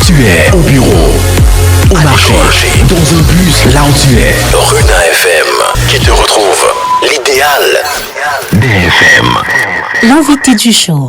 tu es, au bureau, au marché, dans un bus, là où tu es. Runa FM qui te retrouve. L'idéal DFM. L'invité du jour.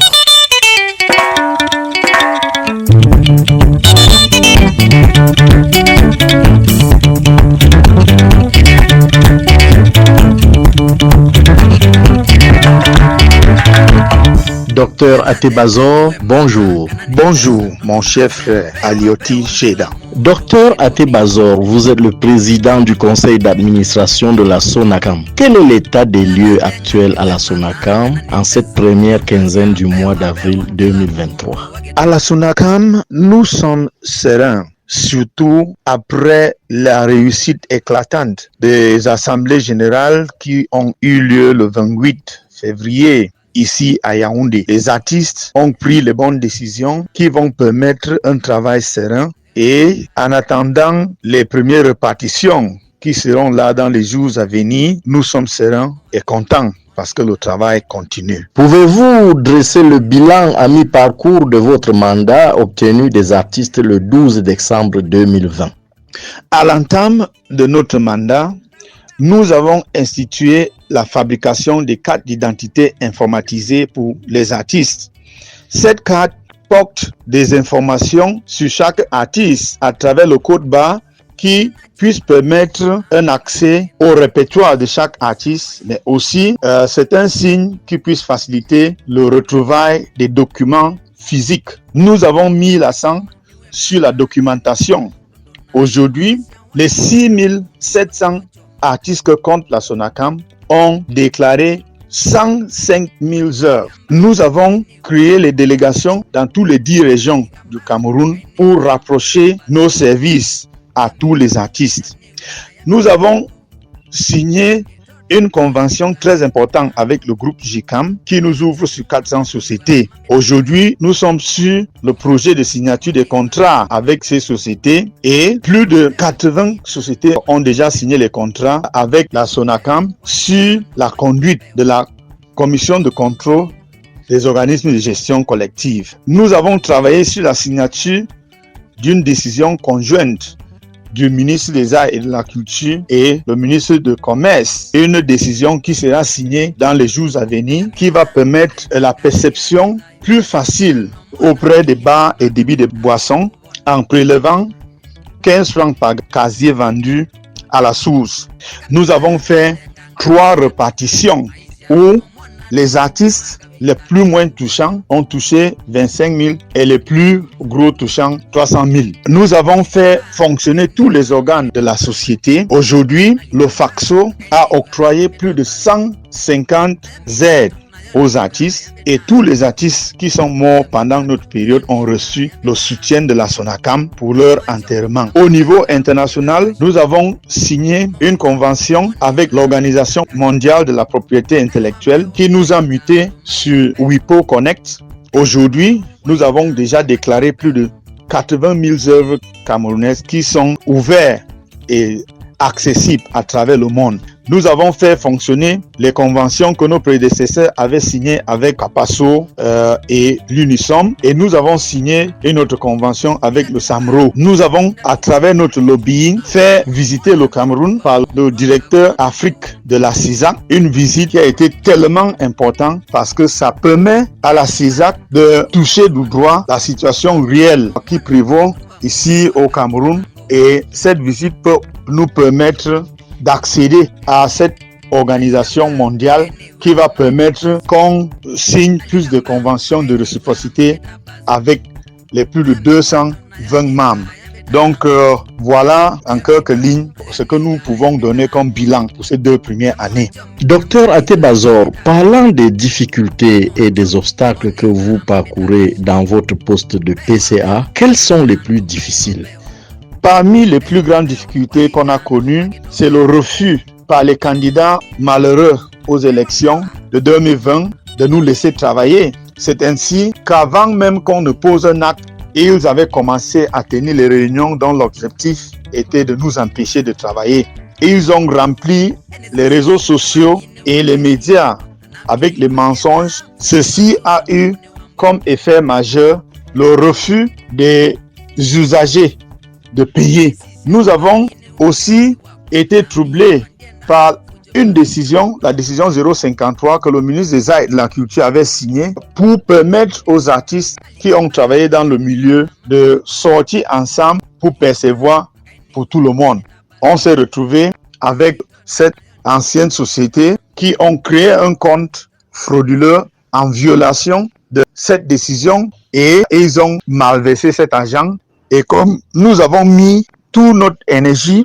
Docteur Atebazor, bonjour. Bonjour, mon cher frère Alioti Cheda. Docteur Atebazor, vous êtes le président du conseil d'administration de la SONACAM. Quel est l'état des lieux actuels à la SONACAM en cette première quinzaine du mois d'avril 2023? À la SONACAM, nous sommes sereins, surtout après la réussite éclatante des assemblées générales qui ont eu lieu le 28 février. Ici à Yaoundé, les artistes ont pris les bonnes décisions qui vont permettre un travail serein et en attendant les premières répartitions qui seront là dans les jours à venir, nous sommes sereins et contents parce que le travail continue. Pouvez-vous dresser le bilan à mi-parcours de votre mandat obtenu des artistes le 12 décembre 2020? À l'entame de notre mandat, nous avons institué la fabrication des cartes d'identité informatisées pour les artistes. Cette carte porte des informations sur chaque artiste à travers le code barre qui puisse permettre un accès au répertoire de chaque artiste, mais aussi c'est un signe qui puisse faciliter le retrouvail des documents physiques. Nous avons mis l'accent sur la documentation. Aujourd'hui, les 6700 artistes que compte la SONACAM ont déclaré 105 000 heures. Nous avons créé les délégations dans toutes les 10 régions du Cameroun pour rapprocher nos services à tous les artistes. Nous avons signé une convention très importante avec le groupe JICAM qui nous ouvre sur 400 sociétés. Aujourd'hui, nous sommes sur le projet de signature des contrats avec ces sociétés et plus de 80 sociétés ont déjà signé les contrats avec la SONACAM sur la conduite de la commission de contrôle des organismes de gestion collective. Nous avons travaillé sur la signature d'une décision conjointe du ministre des Arts et de la Culture et le ministre du Commerce. Une décision qui sera signée dans les jours à venir qui va permettre la perception plus facile auprès des bars et débits de boissons en prélevant 15 francs par casier vendu à la source. Nous avons fait 3 répartitions où les artistes les plus moins touchants ont touché 25 000 et les plus gros touchants 300 000. Nous avons fait fonctionner tous les organes de la société. Aujourd'hui, le FACSO a octroyé plus de 150 aides aux artistes et tous les artistes qui sont morts pendant notre période ont reçu le soutien de la SONACAM pour leur enterrement. Au niveau international, nous avons signé une convention avec l'Organisation mondiale de la propriété intellectuelle qui nous a mutés sur WIPO Connect. Aujourd'hui, nous avons déjà déclaré plus de 80 000 œuvres camerounaises qui sont ouvertes et accessibles à travers le monde. Nous avons fait fonctionner les conventions que nos prédécesseurs avaient signées avec Capasso et l'Unisom et nous avons signé une autre convention avec le SAMRO. Nous avons, à travers notre lobbying, fait visiter le Cameroun par le directeur Afrique de la CISAC, une visite qui a été tellement importante parce que ça permet à la CISAC de toucher du doigt la situation réelle qui prévaut ici au Cameroun et cette visite peut nous permettre d'accéder à cette organisation mondiale qui va permettre qu'on signe plus de conventions de réciprocité avec les plus de 220 membres. Donc voilà en quelques lignes ce que nous pouvons donner comme bilan pour ces 2 premières années. Docteur Atebazor, parlant des difficultés et des obstacles que vous parcourez dans votre poste de PCA, quels sont les plus difficiles? Parmi les plus grandes difficultés qu'on a connues, c'est le refus par les candidats malheureux aux élections de 2020 de nous laisser travailler. C'est ainsi qu'avant même qu'on ne pose un acte, ils avaient commencé à tenir les réunions dont l'objectif était de nous empêcher de travailler. Ils ont rempli les réseaux sociaux et les médias avec les mensonges. Ceci a eu comme effet majeur le refus des usagers de payer. Nous avons aussi été troublés par une décision, la décision 053 que le ministre des Arts et de la Culture avait signée pour permettre aux artistes qui ont travaillé dans le milieu de sortir ensemble pour percevoir pour tout le monde. On s'est retrouvé avec cette ancienne société qui ont créé un compte frauduleux en violation de cette décision et ils ont malversé cet argent. Et comme nous avons mis toute notre énergie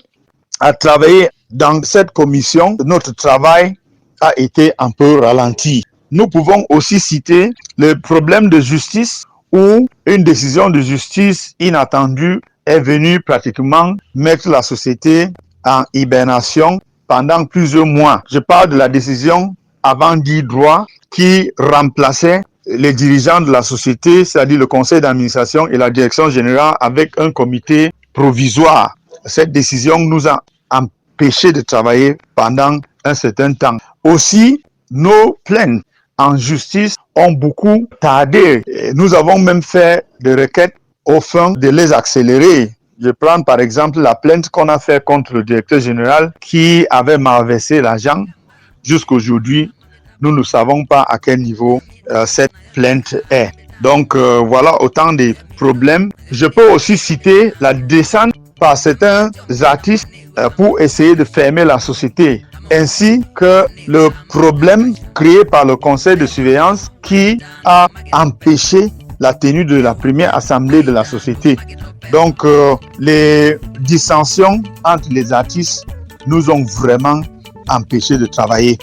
à travailler dans cette commission, notre travail a été un peu ralenti. Nous pouvons aussi citer le problème de justice où une décision de justice inattendue est venue pratiquement mettre la société en hibernation pendant plusieurs mois. Je parle de la décision avant dit droit qui remplaçait les dirigeants de la société, c'est-à-dire le conseil d'administration et la direction générale avec un comité provisoire. Cette décision nous a empêchés de travailler pendant un certain temps. Aussi, nos plaintes en justice ont beaucoup tardé. Nous avons même fait des requêtes au fin de les accélérer. Je prends par exemple la plainte qu'on a faite contre le directeur général qui avait malversé l'argent. Jusqu'aujourd'hui, nous ne savons pas à quel niveau cette plainte est. Donc voilà autant de problèmes. Je peux aussi citer la descente par certains artistes pour essayer de fermer la société, ainsi que le problème créé par le conseil de surveillance qui a empêché la tenue de la première assemblée de la société. Donc les dissensions entre les artistes nous ont vraiment empêchés de travailler.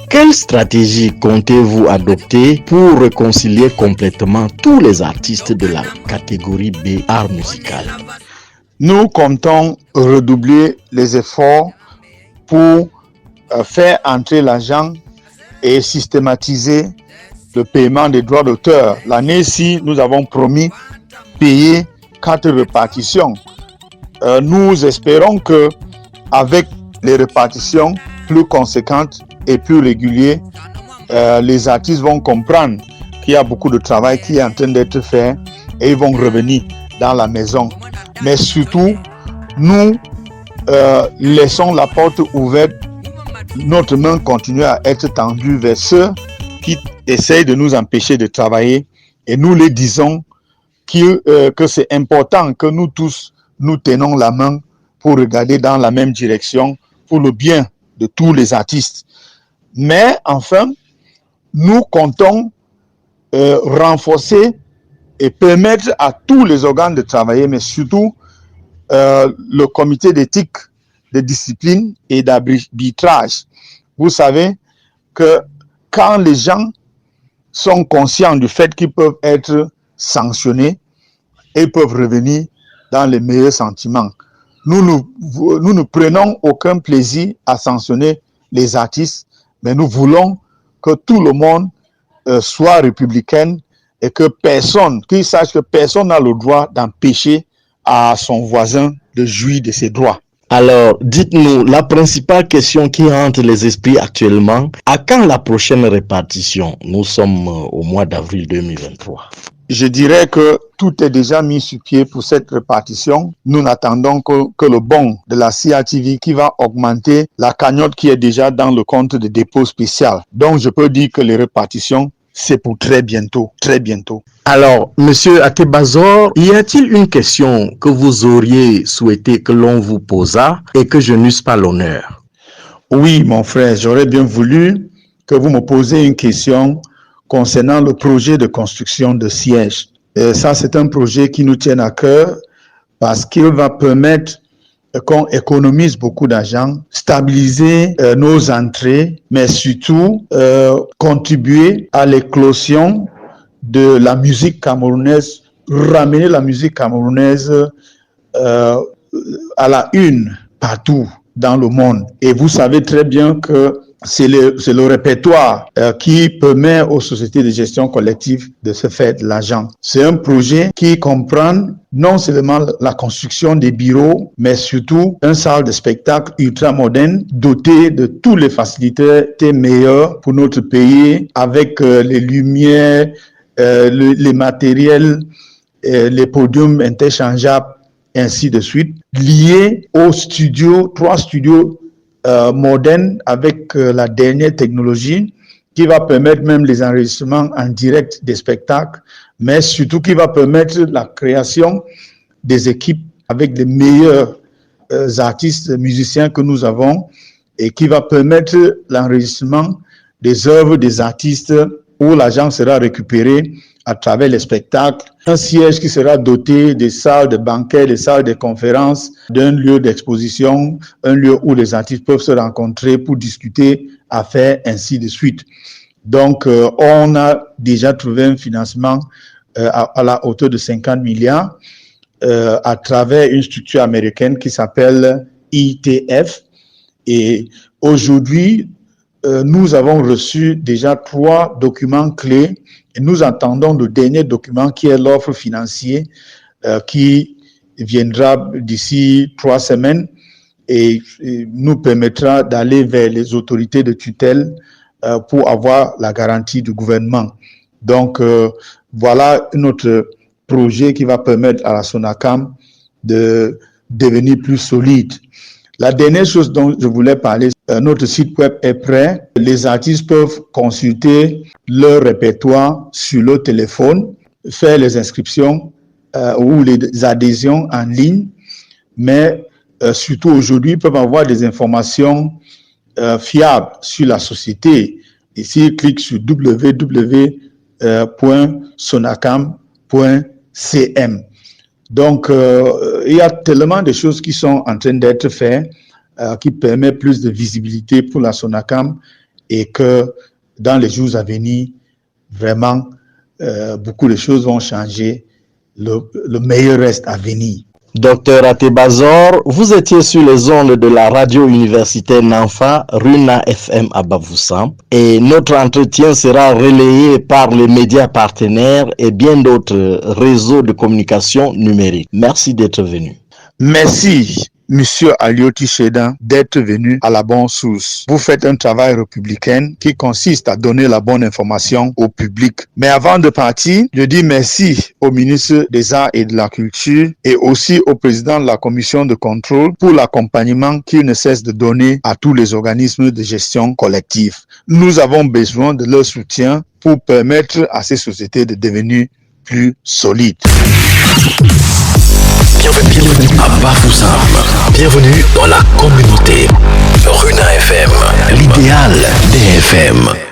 Quelle stratégie comptez-vous adopter pour réconcilier complètement tous les artistes de la catégorie B art musical? Nous comptons redoubler les efforts pour faire entrer l'argent et systématiser le paiement des droits d'auteur. L'année-ci, nous avons promis payer 4 répartitions. Nous espérons que avec les répartitions plus conséquentes et plus régulières, les artistes vont comprendre qu'il y a beaucoup de travail qui est en train d'être fait et ils vont revenir dans la maison. Mais surtout, nous laissons la porte ouverte, notre main continue à être tendue vers ceux qui essayent de nous empêcher de travailler et nous les disons que c'est important que nous tous nous tenons la main pour regarder dans la même direction pour le bien de tous les artistes. Mais enfin, nous comptons renforcer et permettre à tous les organes de travailler, mais surtout le comité d'éthique, de discipline et d'arbitrage. Vous savez que quand les gens sont conscients du fait qu'ils peuvent être sanctionnés, ils peuvent revenir dans les meilleurs sentiments. Nous ne prenons aucun plaisir à sanctionner les artistes, mais nous voulons que tout le monde soit républicain et que qu'ils sachent que personne n'a le droit d'empêcher à son voisin de jouir de ses droits. Alors, dites-nous, la principale question qui hante les esprits actuellement, à quand la prochaine répartition? Nous sommes au mois d'avril 2023. Je dirais que tout est déjà mis sur pied pour cette répartition. Nous n'attendons que le bon de la CRTV qui va augmenter la cagnotte qui est déjà dans le compte de dépôt spécial. Donc, je peux dire que les répartitions, c'est pour très bientôt, très bientôt. Alors, Monsieur Atebazor, y a-t-il une question que vous auriez souhaité que l'on vous posât et que je n'eusse pas l'honneur? Oui, mon frère, j'aurais bien voulu que vous me posiez une question concernant le projet de construction de sièges. Ça, c'est un projet qui nous tient à cœur parce qu'il va permettre qu'on économise beaucoup d'argent, stabiliser nos entrées, mais surtout contribuer à l'éclosion de la musique camerounaise, ramener la musique camerounaise à la une partout dans le monde. Et vous savez très bien que c'est le répertoire qui permet aux sociétés de gestion collective de se faire de l'argent. C'est un projet qui comprend non seulement la construction des bureaux, mais surtout une salle de spectacle ultra moderne, dotée de toutes les facilités meilleures pour notre pays, avec les lumières, les matériels les podiums interchangeables, ainsi de suite, liés aux studios, 3 studios modernes avec la dernière technologie qui va permettre même les enregistrements en direct des spectacles, mais surtout qui va permettre la création des équipes avec les meilleurs artistes, musiciens que nous avons, et qui va permettre l'enregistrement des œuvres des artistes où l'argent sera récupéré à travers les spectacles. Un siège qui sera doté des salles de banquets, des salles de conférences, d'un lieu d'exposition, un lieu où les artistes peuvent se rencontrer pour discuter, affaires, ainsi de suite. Donc, on a déjà trouvé un financement à la hauteur de 50 milliards à travers une structure américaine qui s'appelle ITF. Et aujourd'hui, nous avons reçu déjà 3 documents clés et nous attendons le dernier document qui est l'offre financière qui viendra d'ici 3 semaines et nous permettra d'aller vers les autorités de tutelle pour avoir la garantie du gouvernement. Donc, voilà notre projet qui va permettre à la SONACAM de devenir plus solide. La dernière chose dont je voulais parler, notre site web est prêt. Les artistes peuvent consulter leur répertoire sur leur téléphone, faire les inscriptions ou les adhésions en ligne, mais surtout aujourd'hui, ils peuvent avoir des informations fiables sur la société. Ici, ils cliquent sur www.sonacam.cm. Donc, il y a tellement de choses qui sont en train d'être faites qui permettent plus de visibilité pour la SONACAM et que dans les jours à venir, vraiment, beaucoup de choses vont changer. Le meilleur reste à venir. Docteur Atebazor, vous étiez sur les ondes de la radio universitaire Namfa, Runa FM à Bafoussam, et notre entretien sera relayé par les médias partenaires et bien d'autres réseaux de communication numérique. Merci d'être venu. Merci, Monsieur Alioti Chedan, d'être venu à la bonne source. Vous faites un travail républicain qui consiste à donner la bonne information au public. Mais avant de partir, je dis merci au ministre des Arts et de la Culture et aussi au président de la commission de contrôle pour l'accompagnement qu'il ne cesse de donner à tous les organismes de gestion collective. Nous avons besoin de leur soutien pour permettre à ces sociétés de devenir plus solides. Bienvenue à Bafoussam. Bienvenue dans la communauté. Runa FM, l'idéal des FM.